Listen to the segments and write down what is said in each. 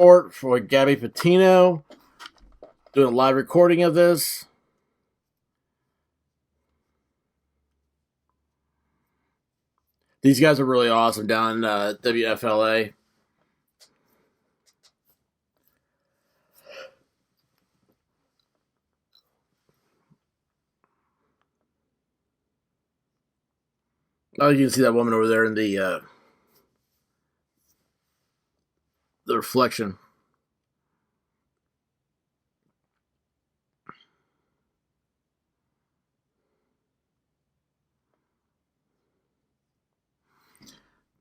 report for Gabby Petito. Doing a live recording of this. These guys are really awesome down in WFLA. Oh, you can see that woman over there in the reflection.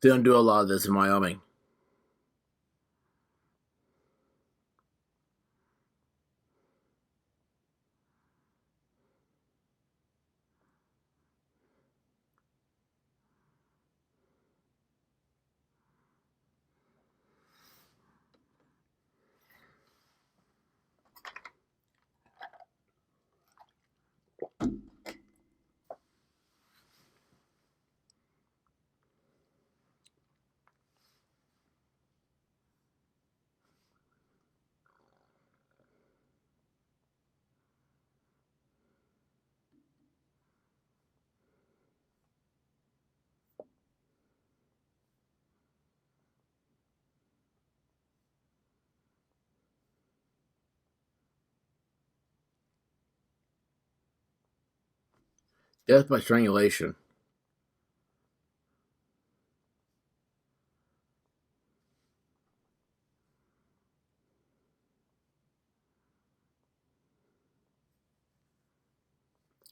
They don't do a lot of this in Wyoming. Death by strangulation.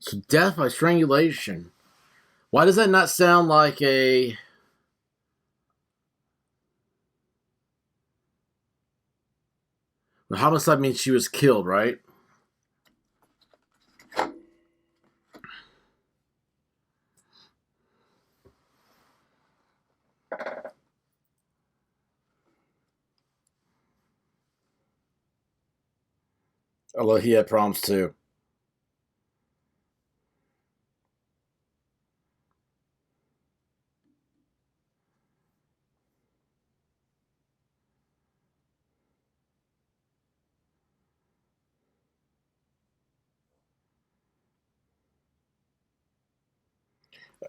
So death by strangulation. Why does that not sound like a... Well, homicide means she was killed, right? Although he had problems too.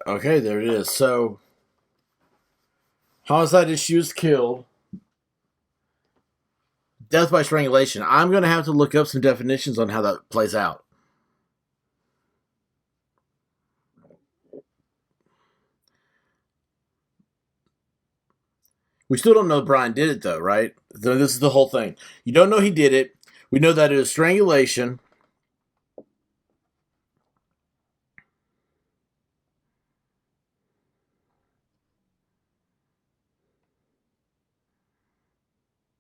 Okay, there it is. So, homicide is she was killed. Death by strangulation. I'm going to have to look up some definitions on how that plays out. We still don't know Brian did it, though, right? This is the whole thing. You don't know he did it. We know that it was strangulation.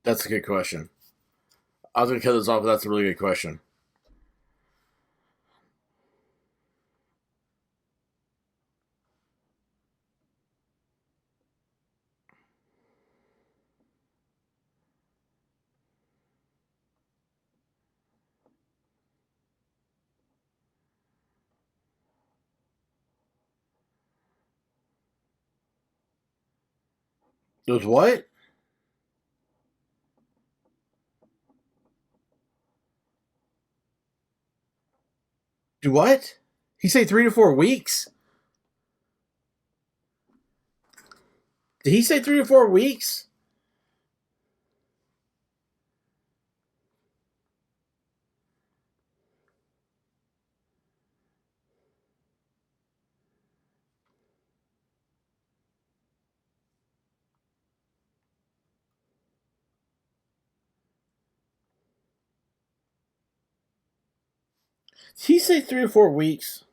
That's a good question. I was going to cut this off, but that's a really good question. It was what? Do what? He say 3 to 4 weeks? Did he say 3 to 4 weeks? Did he say 3 or 4 weeks?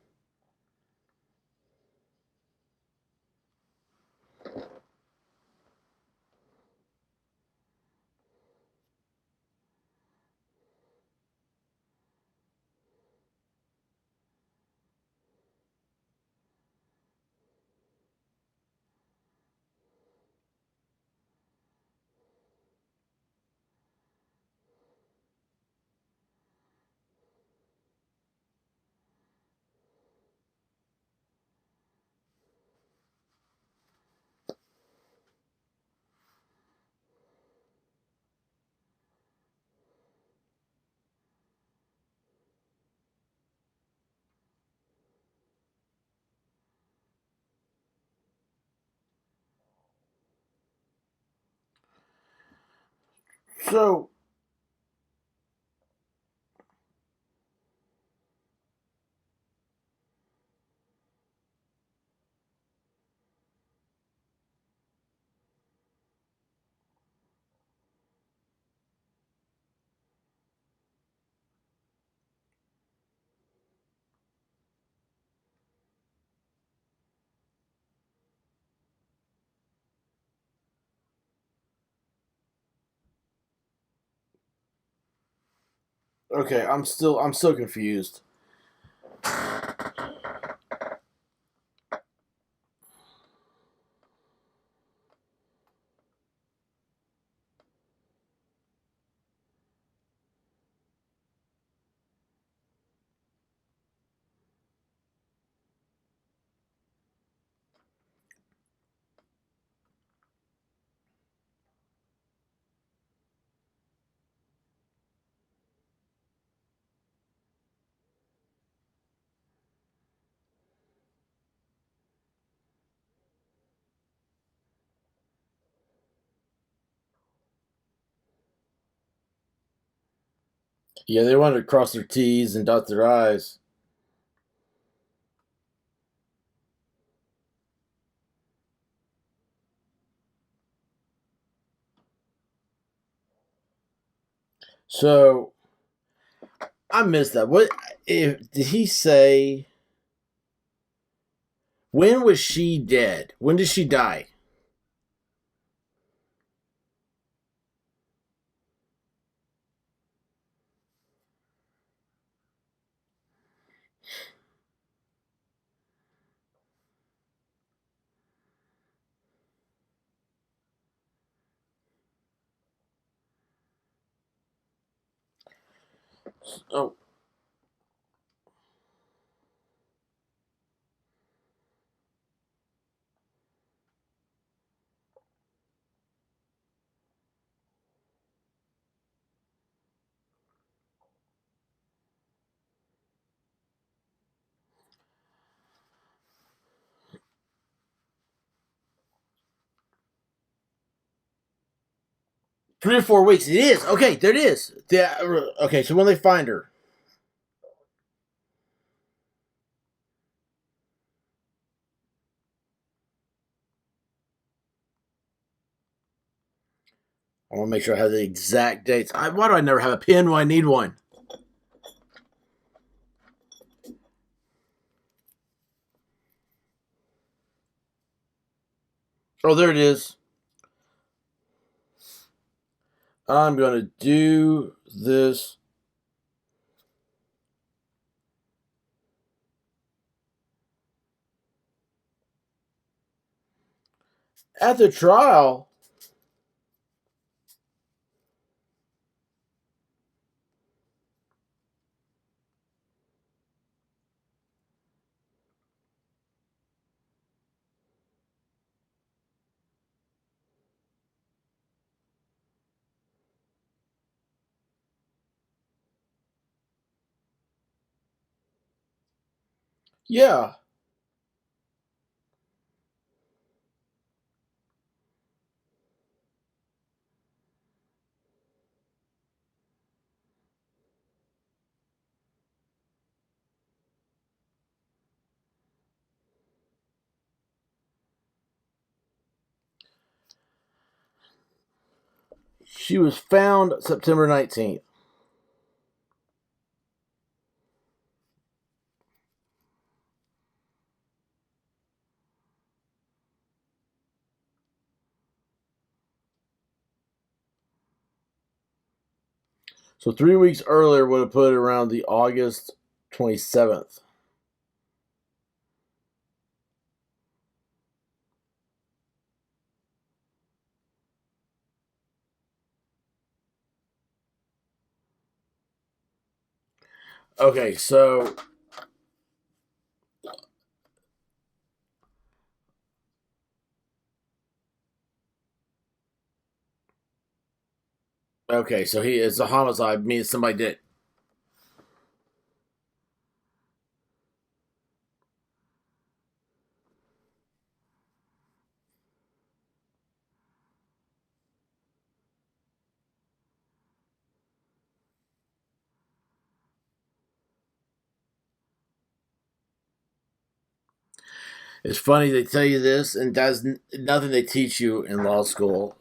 So, okay, I'm so confused. Yeah, they wanted to cross their T's and dot their I's. So I missed that. What if did he say? When was she dead? When did she die? Oh, 3 or 4 weeks. It is okay. There it is. Okay, so when they find her, I want to make sure I have the exact dates. Why do I never have a pen when I need one? Oh, there it is. I'm going to do this. At the trial. Yeah. She was found September 19th. So 3 weeks earlier would have put it around the August 27th. Okay, so it's a homicide means somebody did. It's funny they tell you this, and that's nothing they teach you in law school.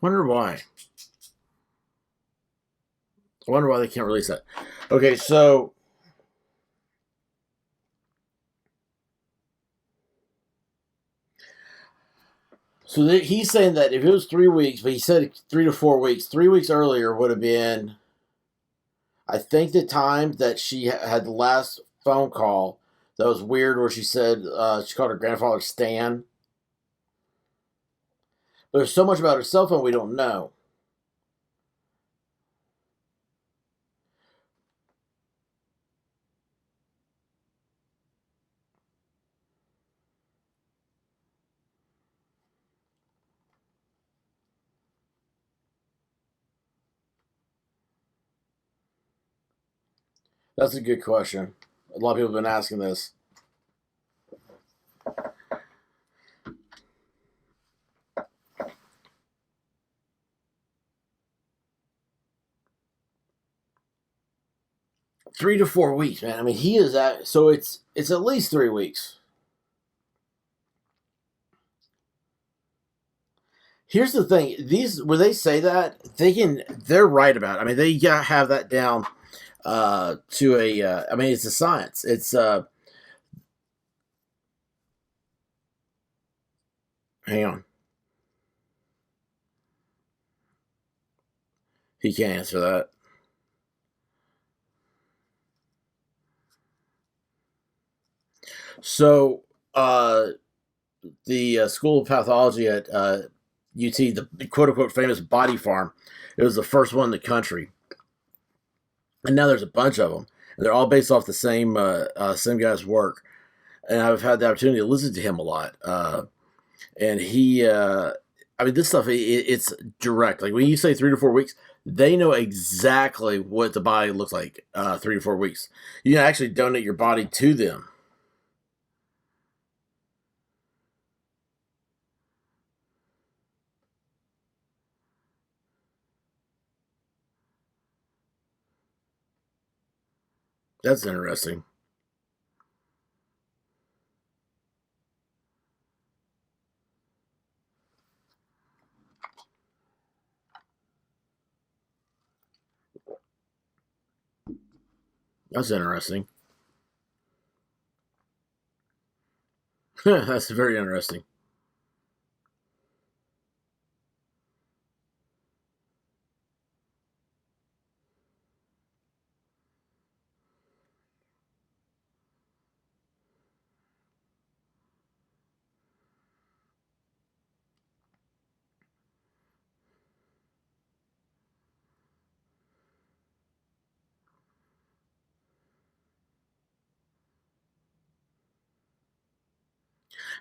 Wonder why. I wonder why they can't release that. Okay, he's saying that if it was 3 weeks, but he said 3 to 4 weeks. 3 weeks earlier would have been, I think, the time that she had the last phone call that was weird, where she said she called her grandfather Stan. But there's so much about her cell phone we don't know. That's a good question. A lot of people have been asking this. 3 to 4 weeks, man. I mean, he is at, so it's at least 3 weeks. Here's the thing: these, where they say that, they're right about it. I mean, they have that down to a. I mean, it's a science. It's hang on, he can't answer that. So the School of Pathology at UT, the quote unquote famous body farm, it was the first one in the country, and now there's a bunch of them, and they're all based off the same guy's work. And I've had the opportunity to listen to him a lot. And he, I mean, this stuff, it's direct. Like when you say 3 to 4 weeks, they know exactly what the body looks like 3 to 4 weeks. You can actually donate your body to them. That's interesting. That's interesting. That's very interesting.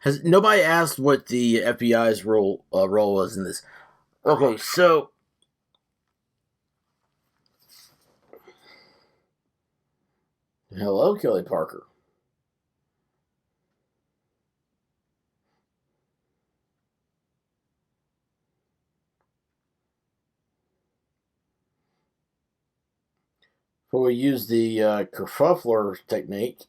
Has nobody asked what the FBI's role was in this? Okay, so hello, Kelly Parker. Before we use the kerfuffler technique.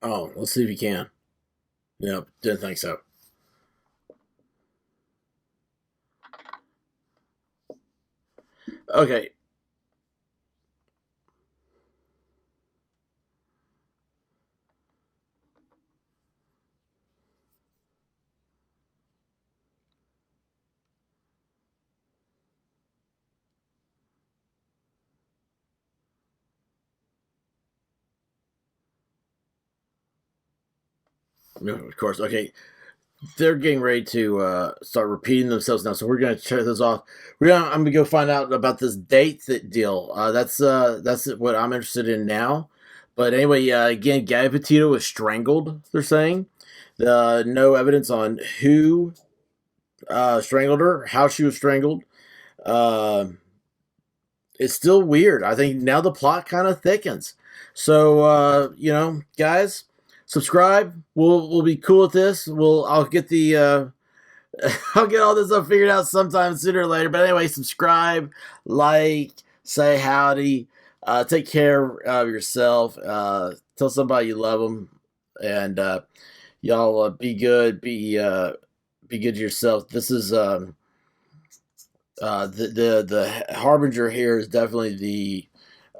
Oh, let's see if you can. Nope, didn't think so. Okay. of course. Okay, they're getting ready to start repeating themselves now, so we're gonna check this off. I'm gonna go find out about this date deal. That's what I'm interested in now. But anyway, again, Gabby Petito was strangled. They're saying no evidence on who strangled her, how she was strangled. Uh, it's still weird. I think now the plot kind of thickens. So guys, subscribe. We'll be cool with this. I'll get the I'll get all this stuff figured out sometime sooner or later. But anyway, subscribe, like, say howdy, take care of yourself. Tell somebody you love them, and y'all be good. Be good to yourself. This is the harbinger here is definitely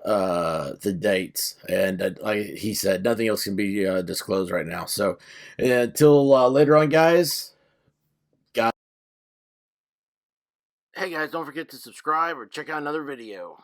the dates, and like he said, nothing else can be disclosed right now. So until later on, guys. Hey guys, don't forget to subscribe or check out another video.